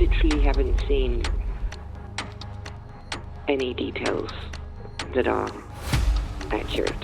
literally haven't seen any details that are accurate.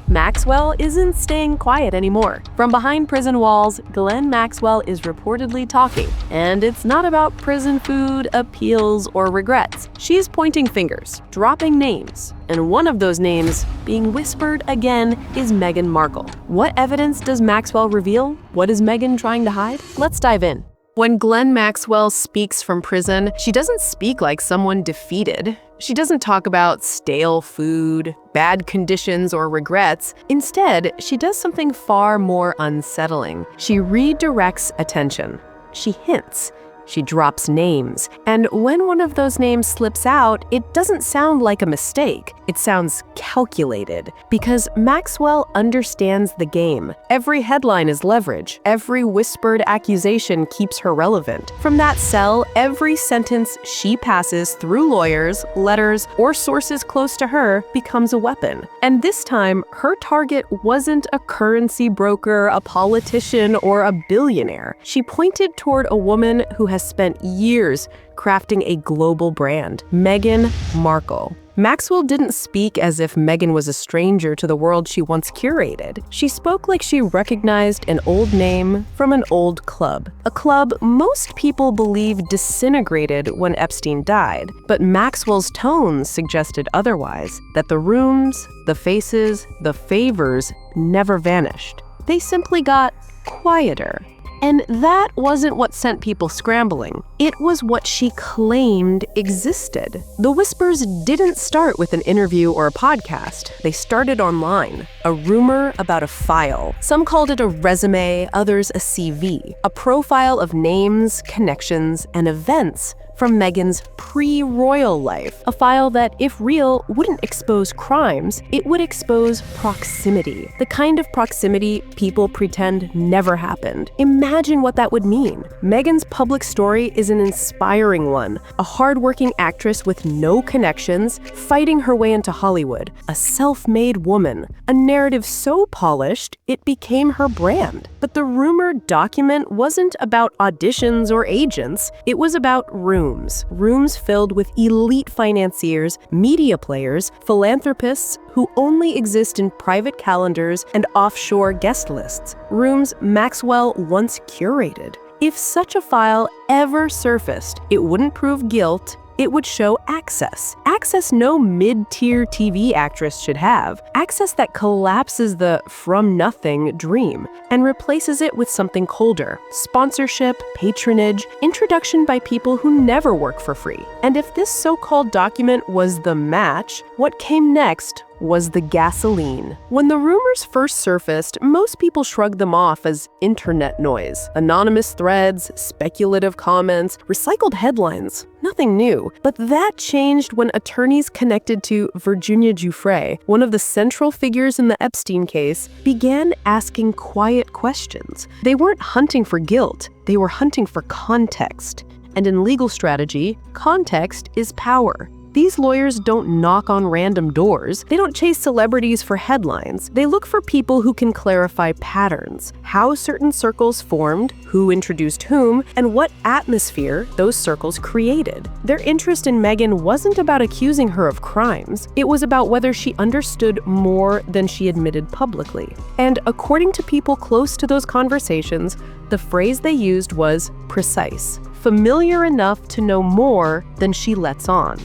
Maxwell isn't staying quiet anymore. From behind prison walls, Ghislaine Maxwell is reportedly talking, and it's not about prison food, appeals, or regrets. She's pointing fingers, dropping names, and one of those names, being whispered again, is Meghan Markle. What evidence does Maxwell reveal? What is Meghan trying to hide? Let's dive in. When Ghislaine Maxwell speaks from prison, she doesn't speak like someone defeated. She doesn't talk about stale food, bad conditions, or regrets. Instead, she does something far more unsettling. She redirects attention. She hints. She drops names. And when one of those names slips out, it doesn't sound like a mistake. It sounds calculated. Because Maxwell understands the game. Every headline is leverage. Every whispered accusation keeps her relevant. From that cell, every sentence she passes through lawyers, letters, or sources close to her becomes a weapon. And this time, her target wasn't a currency broker, a politician, or a billionaire. She pointed toward a woman who has spent years crafting a global brand, Meghan Markle. Maxwell didn't speak as if Meghan was a stranger to the world she once curated. She spoke like she recognized an old name from an old club. A club most people believe disintegrated when Epstein died. But Maxwell's tone suggested otherwise, that the rooms, the faces, the favors never vanished. They simply got quieter. And that wasn't what sent people scrambling. It was what she claimed existed. The whispers didn't start with an interview or a podcast. They started online. A rumor about a file. Some called it a resume, others a CV. A profile of names, connections, and events from Meghan's pre-royal life. A file that, if real, wouldn't expose crimes, it would expose proximity. The kind of proximity people pretend never happened. Imagine what that would mean. Meghan's public story is an inspiring one. A hardworking actress with no connections, fighting her way into Hollywood. A self-made woman. A narrative so polished, it became her brand. But the rumored document wasn't about auditions or agents. It was about rooms. Rooms filled with elite financiers, media players, philanthropists who only exist in private calendars and offshore guest lists. Rooms Maxwell once curated. If such a file ever surfaced, it wouldn't prove guilt. It would show access. Access no mid-tier TV actress should have. Access that collapses the from-nothing dream and replaces it with something colder. Sponsorship, patronage, introduction by people who never work for free. And if this so-called document was the match, what came next was the gasoline. When the rumors first surfaced, most people shrugged them off as internet noise. Anonymous threads, speculative comments, recycled headlines. Nothing new. But that changed when attorneys connected to Virginia Giuffre, one of the central figures in the Epstein case, began asking quiet questions. They weren't hunting for guilt. They were hunting for context. And in legal strategy, context is power. These lawyers don't knock on random doors. They don't chase celebrities for headlines. They look for people who can clarify patterns, how certain circles formed, who introduced whom, and what atmosphere those circles created. Their interest in Meghan wasn't about accusing her of crimes. It was about whether she understood more than she admitted publicly. And according to people close to those conversations, the phrase they used was precise, familiar enough to know more than she lets on.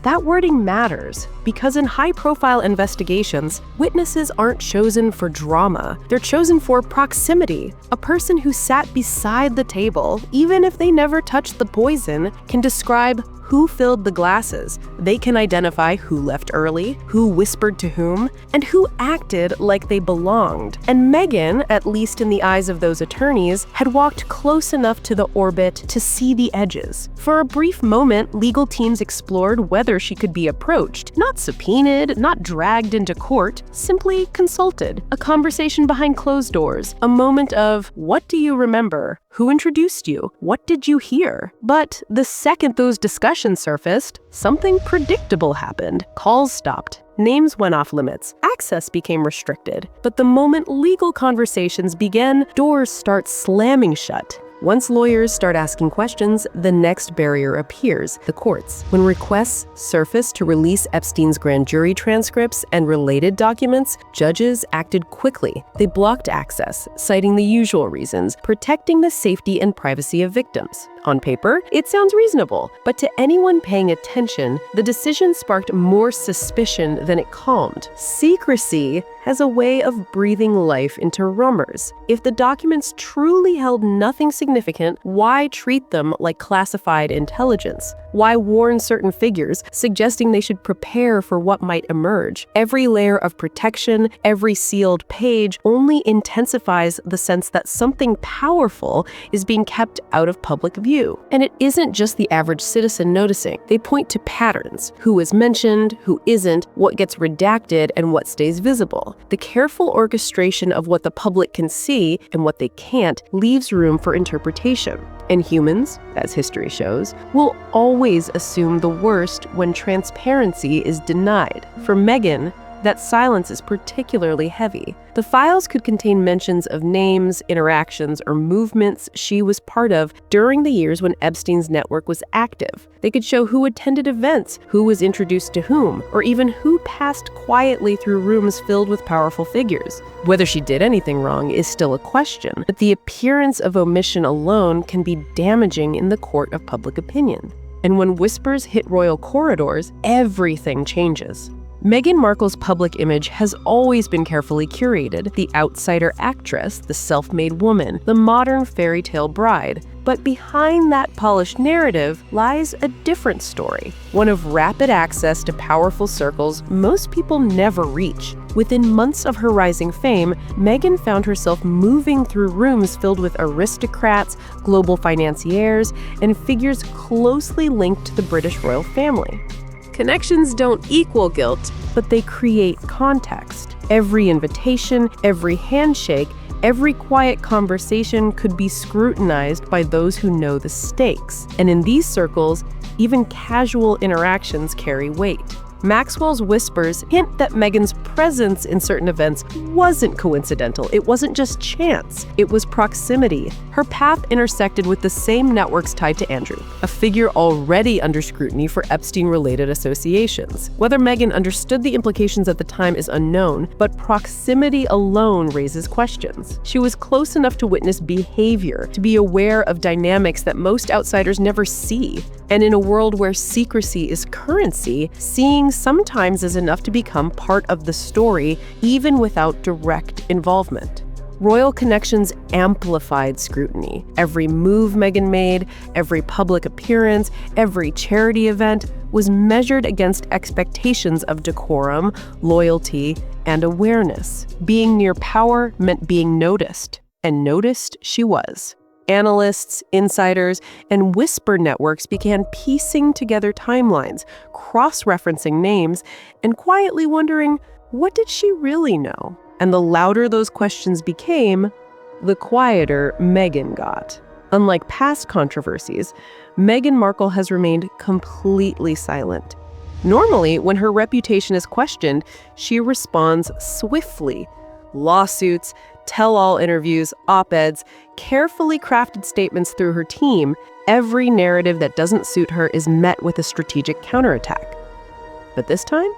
That wording matters because in high-profile investigations, witnesses aren't chosen for drama. They're chosen for proximity. A person who sat beside the table, even if they never touched the poison, can describe who filled the glasses. They can identify who left early, who whispered to whom, and who acted like they belonged. And Meghan, at least in the eyes of those attorneys, had walked close enough to the orbit to see the edges. For a brief moment, legal teams explored whether she could be approached, not subpoenaed, not dragged into court, simply consulted. A conversation behind closed doors, a moment of, what do you remember? Who introduced you? What did you hear? But the second those discussions surfaced, something predictable happened. Calls stopped. Names went off limits. Access became restricted. But the moment legal conversations began, doors start slamming shut. Once lawyers start asking questions, the next barrier appears, the courts. When requests surfaced to release Epstein's grand jury transcripts and related documents, judges acted quickly. They blocked access, citing the usual reasons, protecting the safety and privacy of victims. On paper, it sounds reasonable, but to anyone paying attention, the decision sparked more suspicion than it calmed. Secrecy has a way of breathing life into rumors. If the documents truly held nothing significant, why treat them like classified intelligence? Why warn certain figures, suggesting they should prepare for what might emerge? Every layer of protection, every sealed page, only intensifies the sense that something powerful is being kept out of public view. And it isn't just the average citizen noticing. They point to patterns: who is mentioned, who isn't, what gets redacted, and what stays visible. The careful orchestration of what the public can see and what they can't leaves room for interpretation. And humans, as history shows, will always assume the worst when transparency is denied. For Meghan, that silence is particularly heavy. The files could contain mentions of names, interactions, or movements she was part of during the years when Epstein's network was active. They could show who attended events, who was introduced to whom, or even who passed quietly through rooms filled with powerful figures. Whether she did anything wrong is still a question, but the appearance of omission alone can be damaging in the court of public opinion. And when whispers hit royal corridors, everything changes. Meghan Markle's public image has always been carefully curated: the outsider actress, the self-made woman, the modern fairy tale bride. But behind that polished narrative lies a different story, one of rapid access to powerful circles most people never reach. Within months of her rising fame, Meghan found herself moving through rooms filled with aristocrats, global financiers, and figures closely linked to the British royal family. Connections don't equal guilt, but they create context. Every invitation, every handshake, every quiet conversation could be scrutinized by those who know the stakes. And in these circles, even casual interactions carry weight. Maxwell's whispers hint that Meghan's presence in certain events wasn't coincidental. It wasn't just chance. It was proximity. Her path intersected with the same networks tied to Andrew, a figure already under scrutiny for Epstein-related associations. Whether Meghan understood the implications at the time is unknown, but proximity alone raises questions. She was close enough to witness behavior, to be aware of dynamics that most outsiders never see. And in a world where secrecy is currency, seeing sometimes is enough to become part of the story, even without direct involvement. Royal connections amplified scrutiny. Every move Meghan made, every public appearance, every charity event was measured against expectations of decorum, loyalty, and awareness. Being near power meant being noticed, and noticed she was. Analysts, insiders, and whisper networks began piecing together timelines, cross-referencing names, and quietly wondering, what did she really know? And the louder those questions became, the quieter Meghan got. Unlike past controversies, Meghan Markle has remained completely silent. Normally, when her reputation is questioned, she responds swiftly. Lawsuits, tell-all interviews, op-eds, carefully crafted statements through her team. Every narrative that doesn't suit her is met with a strategic counterattack. But this time,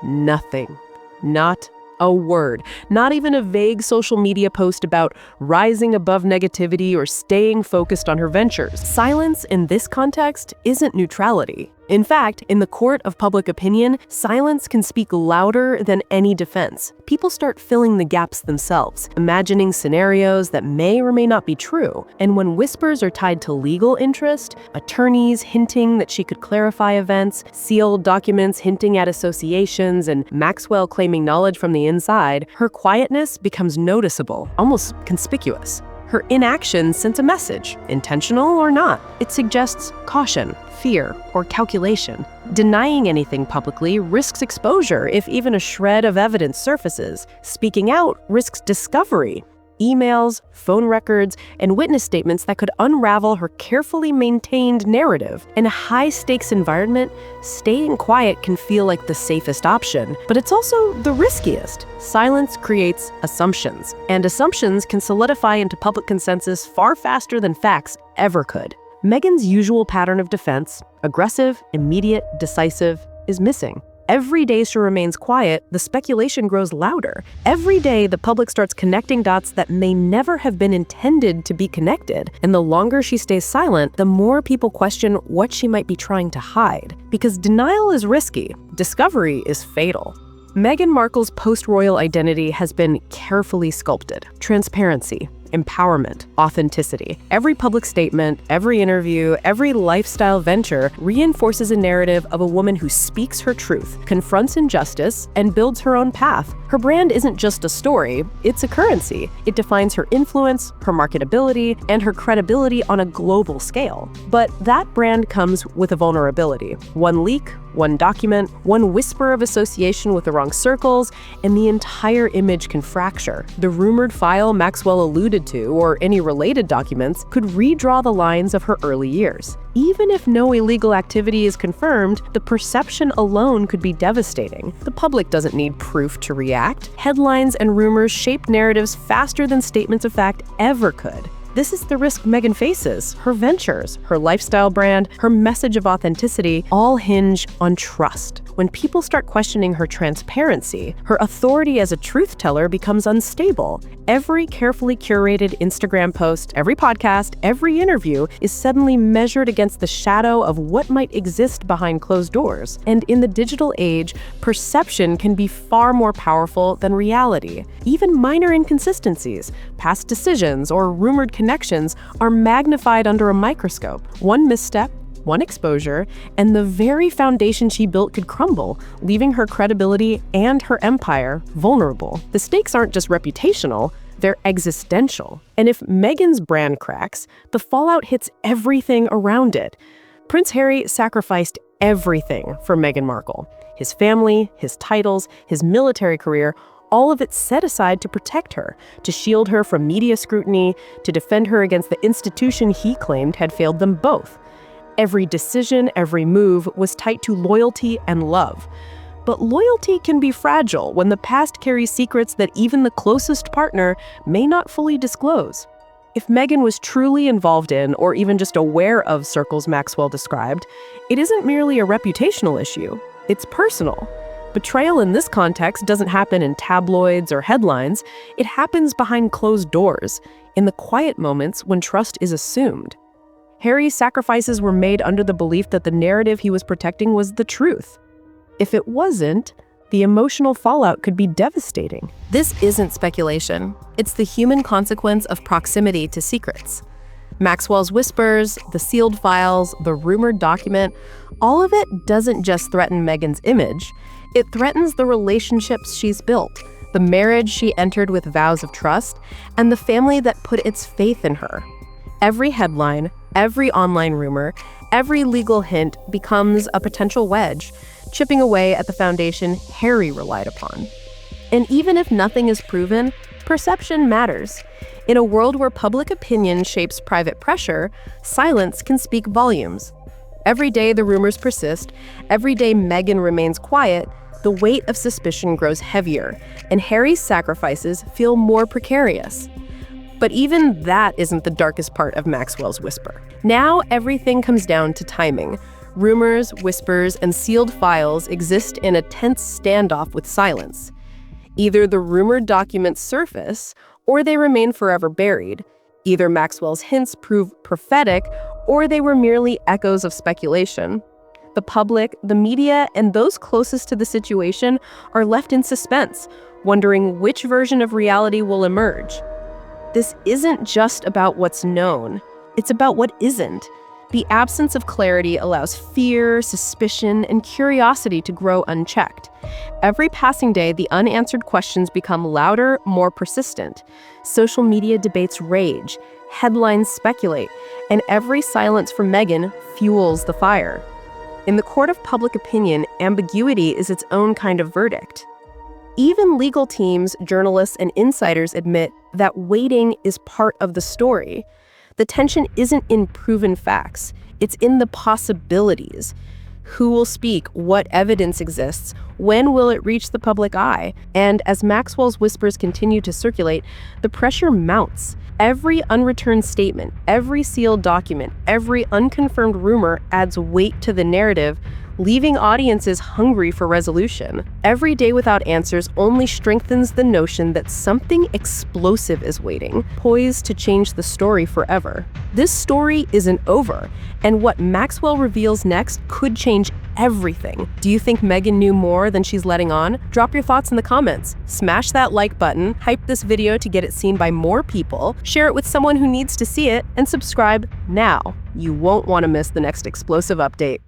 nothing. Not a word. Not even a vague social media post about rising above negativity or staying focused on her ventures. Silence in this context isn't neutrality. In fact, in the court of public opinion, silence can speak louder than any defense. People start filling the gaps themselves, imagining scenarios that may or may not be true. And when whispers are tied to legal interest, attorneys hinting that she could clarify events, sealed documents hinting at associations, and Maxwell claiming knowledge from the inside, her quietness becomes noticeable, almost conspicuous. Her inaction sends a message, intentional or not. It suggests caution, fear, or calculation. Denying anything publicly risks exposure if even a shred of evidence surfaces. Speaking out risks discovery. emails, phone records, and witness statements that could unravel her carefully maintained narrative. In a high-stakes environment, staying quiet can feel like the safest option, but it's also the riskiest. Silence creates assumptions, and assumptions can solidify into public consensus far faster than facts ever could. Meghan's usual pattern of defense, aggressive, immediate, decisive, is missing. Every day she remains quiet, the speculation grows louder. Every day, the public starts connecting dots that may never have been intended to be connected. And the longer she stays silent, the more people question what she might be trying to hide. Because denial is risky, discovery is fatal. Meghan Markle's post-royal identity has been carefully sculpted. Transparency, empowerment, authenticity. Every public statement, every interview, every lifestyle venture reinforces a narrative of a woman who speaks her truth, confronts injustice, and builds her own path. Her brand isn't just a story, it's a currency. It defines her influence, her marketability, and her credibility on a global scale. But that brand comes with a vulnerability. One leak, one document, one whisper of association with the wrong circles, and the entire image can fracture. The rumored file Maxwell alluded to, or any related documents, could redraw the lines of her early years. Even if no illegal activity is confirmed, the perception alone could be devastating. The public doesn't need proof to react. Headlines and rumors shape narratives faster than statements of fact ever could. This is the risk Meghan faces. Her ventures, her lifestyle brand, her message of authenticity all hinge on trust. When people start questioning her transparency, her authority as a truth teller becomes unstable. Every carefully curated Instagram post, every podcast, every interview is suddenly measured against the shadow of what might exist behind closed doors. And in the digital age, perception can be far more powerful than reality. Even minor inconsistencies, past decisions, or rumored connections are magnified under a microscope. One misstep, one exposure, and the very foundation she built could crumble, leaving her credibility and her empire vulnerable. The stakes aren't just reputational, they're existential. And if Meghan's brand cracks, the fallout hits everything around it. Prince Harry sacrificed everything for Meghan Markle. His family, his titles, his military career, all of it set aside to protect her, to shield her from media scrutiny, to defend her against the institution he claimed had failed them both. Every decision, every move was tied to loyalty and love. But loyalty can be fragile when the past carries secrets that even the closest partner may not fully disclose. If Meghan was truly involved in, or even just aware of circles Maxwell described, it isn't merely a reputational issue, it's personal. Betrayal in this context doesn't happen in tabloids or headlines, it happens behind closed doors, in the quiet moments when trust is assumed. Harry's sacrifices were made under the belief that the narrative he was protecting was the truth. If it wasn't, the emotional fallout could be devastating. This isn't speculation. It's the human consequence of proximity to secrets. Maxwell's whispers, the sealed files, the rumored document, all of it doesn't just threaten Meghan's image. It threatens the relationships she's built, the marriage she entered with vows of trust, and the family that put its faith in her. Every headline, every online rumor, every legal hint becomes a potential wedge, chipping away at the foundation Harry relied upon. And even if nothing is proven, perception matters. In a world where public opinion shapes private pressure, silence can speak volumes. Every day the rumors persist, every day Meghan remains quiet, the weight of suspicion grows heavier, and Harry's sacrifices feel more precarious. But even that isn't the darkest part of Maxwell's whisper. Now everything comes down to timing. Rumors, whispers, and sealed files exist in a tense standoff with silence. Either the rumored documents surface, or they remain forever buried. Either Maxwell's hints prove prophetic, or they were merely echoes of speculation. The public, the media, and those closest to the situation are left in suspense, wondering which version of reality will emerge. This isn't just about what's known, it's about what isn't. The absence of clarity allows fear, suspicion, and curiosity to grow unchecked. Every passing day, the unanswered questions become louder, more persistent. Social media debates rage, headlines speculate, and every silence from Meghan fuels the fire. In the court of public opinion, ambiguity is its own kind of verdict. Even legal teams, journalists, and insiders admit that waiting is part of the story. The tension isn't in proven facts, it's in the possibilities. Who will speak? What evidence exists? When will it reach the public eye? And as Maxwell's whispers continue to circulate, the pressure mounts. Every unreturned statement, every sealed document, every unconfirmed rumor adds weight to the narrative, leaving audiences hungry for resolution. Every day without answers only strengthens the notion that something explosive is waiting, poised to change the story forever. This story isn't over, and what Maxwell reveals next could change everything. Do you think Meghan knew more than she's letting on? Drop your thoughts in the comments. Smash that like button, hype this video to get it seen by more people, share it with someone who needs to see it, and subscribe now. You won't want to miss the next explosive update.